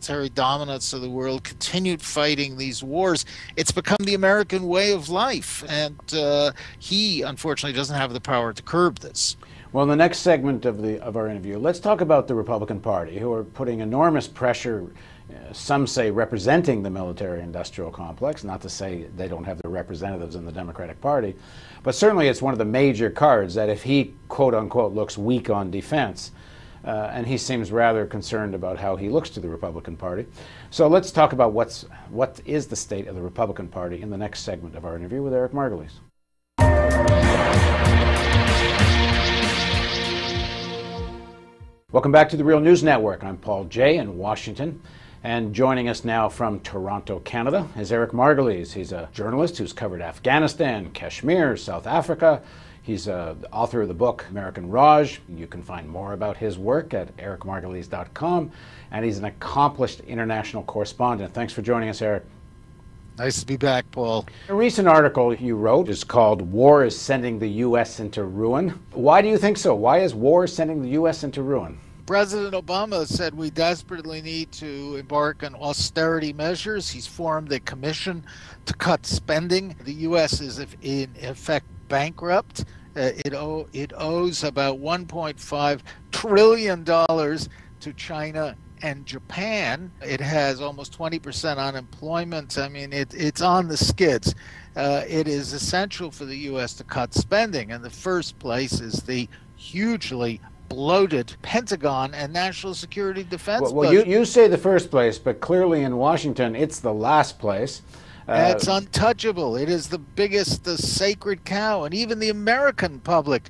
military dominance of the world, continued fighting these wars. It's become the American way of life, and he, unfortunately, doesn't have the power to curb this. Well, in the next segment of our interview, let's talk about the Republican Party, who are putting enormous pressure, some say representing the military-industrial complex, not to say they don't have their representatives in the Democratic Party, but certainly it's one of the major cards that if he, quote-unquote, looks weak on defense, and he seems rather concerned about how he looks to the Republican Party. So let's talk about what is the state of the Republican Party in the next segment of our interview with Eric Margolis. Welcome back to the Real News Network. I'm Paul Jay in Washington, and joining us now from Toronto, Canada, is Eric Margolis. He's a journalist who's covered Afghanistan, Kashmir, South Africa. He's the author of the book American Raj. You can find more about his work at ericmargolis.com, and he's an accomplished international correspondent. Thanks for joining us, Eric. Nice to be back, Paul. A recent article you wrote is called "War is Sending the U.S. into Ruin." Why do you think so? Why is war sending the U.S. into ruin? President Obama said we desperately need to embark on austerity measures. He's formed a commission to cut spending. The U.S. is in effect bankrupt. It owes about $1.5 trillion to China and Japan. It has almost 20% unemployment. I mean, it's on the skids. It is essential for the U.S. to cut spending. And the first place is the hugely bloated Pentagon and national security defense budget. You say the first place, but clearly in Washington, it's the last place. It's untouchable. It is the biggest, the sacred cow, and even the American public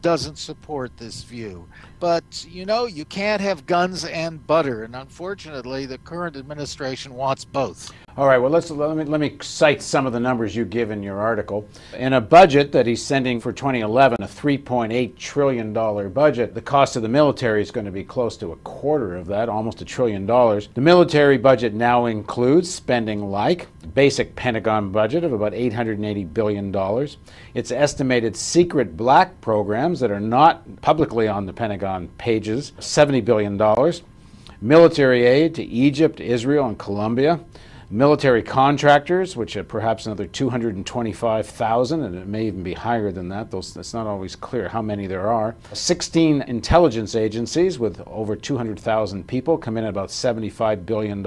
doesn't support this view. But, you know, you can't have guns and butter, and unfortunately, the current administration wants both. All right, well, let me cite some of the numbers you give in your article. In a budget that he's sending for 2011, a $3.8 trillion budget, the cost of the military is going to be close to a quarter of that, almost $1 trillion. The military budget now includes spending like basic Pentagon budget of about $880 billion. Its estimated secret black programs that are not publicly on the Pentagon pages, $70 billion. Military aid to Egypt, Israel, and Colombia. Military contractors, which are perhaps another 225,000, and it may even be higher than that. It's not always clear how many there are. 16 intelligence agencies with over 200,000 people come in at about $75 billion.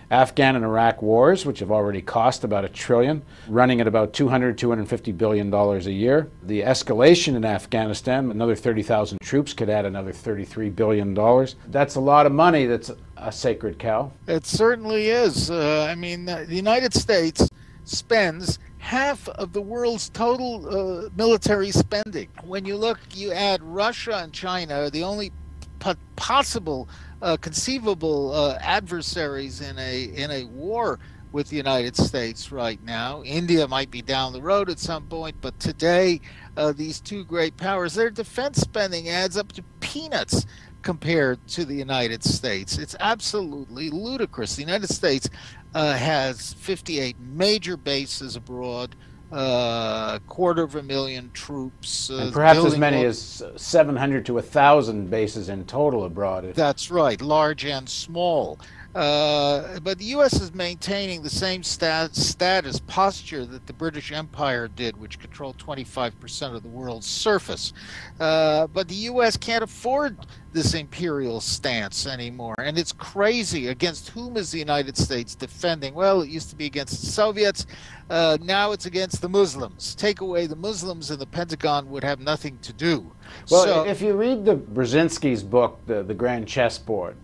Afghan and Iraq wars, which have already cost about $1 trillion, running at about $250 billion a year. The escalation in Afghanistan, another 30,000 troops could add another $33 billion. That's a lot of money. That's a sacred cow. It certainly is. I mean, the United States spends half of the world's total military spending. When you look, you add Russia and China, the only possible conceivable adversaries in a war with the United States right now. India might be down the road at some point, but today these two great powers, their defense spending adds up to peanuts compared to the United States. It's absolutely ludicrous. The United States has 58 major bases abroad, 250,000 troops. And perhaps as many as 700 to 1,000 bases in total abroad. That's right, large and small. But the U.S. is maintaining the same status posture that the British Empire did, which controlled 25% of the world's surface. But the U.S. can't afford this imperial stance anymore. And it's crazy. Against whom is the United States defending? Well, it used to be against the Soviets. Now it's against the Muslims. Take away the Muslims and the Pentagon would have nothing to do. Well, if you read the Brzezinski's book, The Grand Chessboard,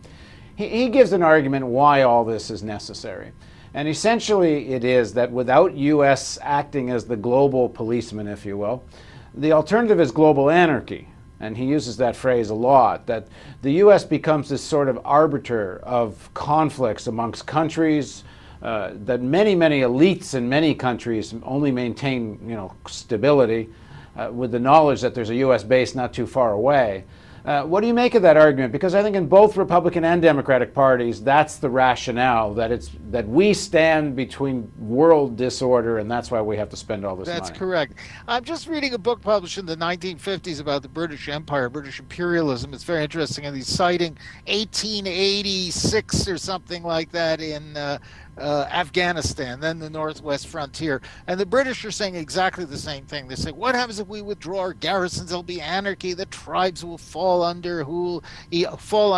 he gives an argument why all this is necessary. And essentially it is that without U.S. acting as the global policeman, if you will, the alternative is global anarchy. And he uses that phrase a lot, that the U.S. becomes this sort of arbiter of conflicts amongst countries, that many elites in many countries only maintain, stability with the knowledge that there's a U.S. base not too far away. What do you make of that argument? Because I think in both Republican and Democratic parties, that's the rationale, that we stand between world disorder, and that's why we have to spend all this money. That's correct. I'm just reading a book published in the 1950s about the British Empire, British imperialism. It's very interesting, and he's citing 1886 or something like that in Afghanistan, then the Northwest frontier. And the British are saying exactly the same thing. They say, what happens if we withdraw our garrisons? There'll be anarchy. The tribes will fall on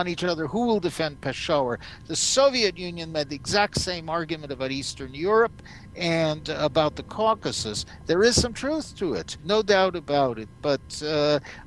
each other. Who will defend Peshawar? The Soviet Union made the exact same argument about Eastern Europe and about the Caucasus. There is some truth to it, no doubt about it. But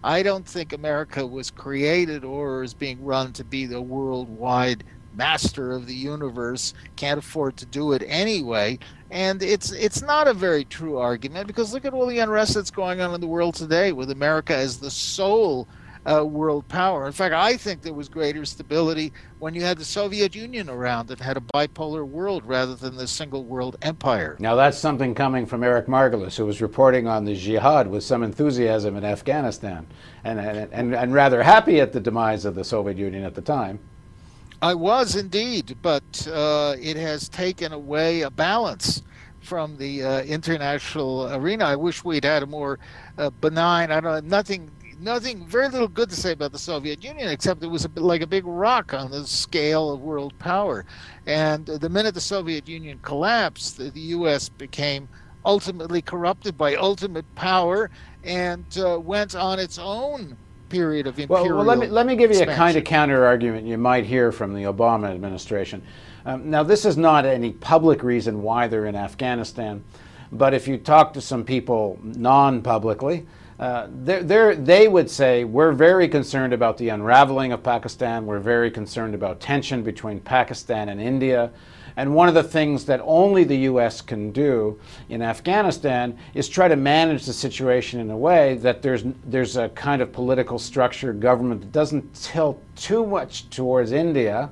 I don't think America was created or is being run to be the worldwide master of the universe. Can't afford to do it anyway. And it's not a very true argument, because look at all the unrest that's going on in the world today with America as the sole world power. In fact, I think there was greater stability when you had the Soviet Union around and had a bipolar world rather than the single world empire. Now that's something coming from Eric Margolis, who was reporting on the jihad with some enthusiasm in Afghanistan and rather happy at the demise of the Soviet Union at the time. I was indeed, but it has taken away a balance from the international arena. I wish we'd had a more benign, I don't know, nothing, very little good to say about the Soviet Union, except it was a bit like a big rock on the scale of world power. And the minute the Soviet Union collapsed, the U.S. became ultimately corrupted by ultimate power and went on its own period of imperial Well, let me give you expansion. a kind of counter argument you might hear from the Obama administration. Now, this is not any public reason why they're in Afghanistan, but if you talk to some people non-publicly, they would say, we're very concerned about the unraveling of Pakistan, we're very concerned about tension between Pakistan and India, and one of the things that only the U.S. can do in Afghanistan is try to manage the situation in a way that there's a kind of political structure, government that doesn't tilt too much towards India,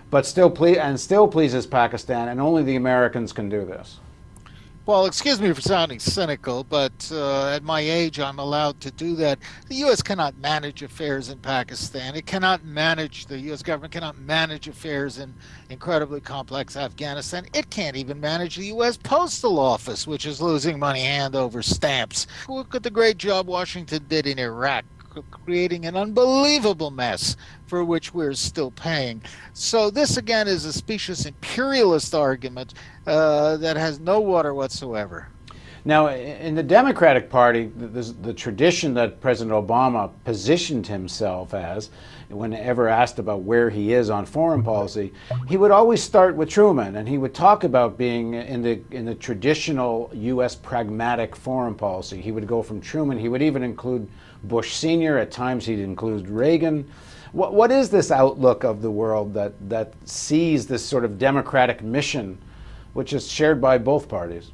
but still pleases Pakistan, and only the Americans can do this. Well, excuse me for sounding cynical, but at my age, I'm allowed to do that. The U.S. cannot manage affairs in Pakistan. It cannot manage, the U.S. government cannot manage affairs in incredibly complex Afghanistan. It can't even manage the U.S. Postal Office, which is losing money hand over stamps. Look at the great job Washington did in Iraq, creating an unbelievable mess for which we're still paying. So this, again, is a specious imperialist argument that has no water whatsoever. Now, in the Democratic Party, the tradition that President Obama positioned himself as, whenever asked about where he is on foreign policy, he would always start with Truman, and he would talk about being in the traditional U.S. pragmatic foreign policy. He would go from Truman. He would even include Bush Sr. At times, he'd include Reagan. What is this outlook of the world that sees this sort of democratic mission, which is shared by both parties?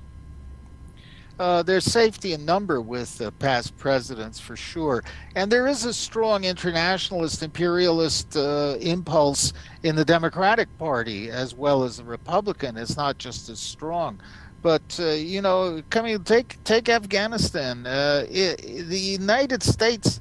There's safety in number with past presidents, for sure. And there is a strong internationalist, imperialist impulse in the Democratic Party as well as the Republican. It's not just as strong. But, you know, take Afghanistan. The United States,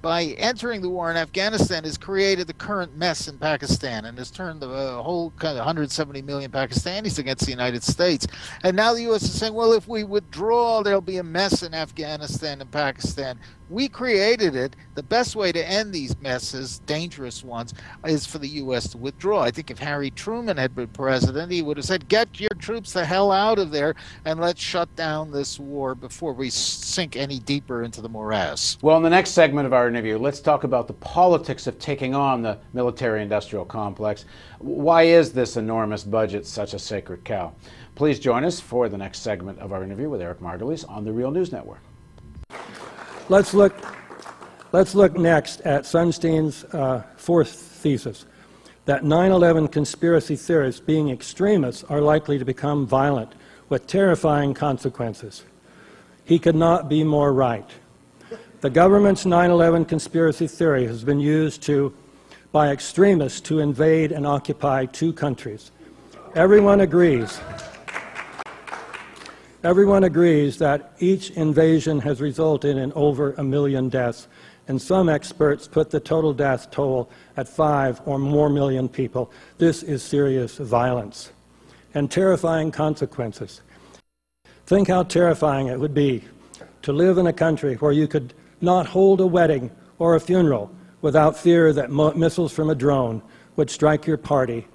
by entering the war in Afghanistan, has created the current mess in Pakistan and has turned the whole kind of 170 million Pakistanis against the United States. And now the U.S. is saying, well, if we withdraw, there'll be a mess in Afghanistan and Pakistan. We created it. The best way to end these messes, dangerous ones, is for the U.S. to withdraw. I think if Harry Truman had been president, he would have said, get your troops the hell out of there and let's shut down this war before we sink any deeper into the morass. Well, in the next segment of our interview, let's talk about the politics of taking on the military-industrial complex. Why is this enormous budget such a sacred cow? Please join us for the next segment of our interview with Eric Margolis on the Real News Network. Let's look next at Sunstein's fourth thesis, that 9/11 conspiracy theorists, being extremists, are likely to become violent with terrifying consequences. He could not be more right. The government's 9/11 conspiracy theory has been used by extremists to invade and occupy two countries. Everyone agrees that each invasion has resulted in over 1 million deaths and some experts put the total death toll at 5 or more million people. This is serious violence and terrifying consequences. Think how terrifying it would be to live in a country where you could not hold a wedding or a funeral without fear that missiles from a drone would strike your party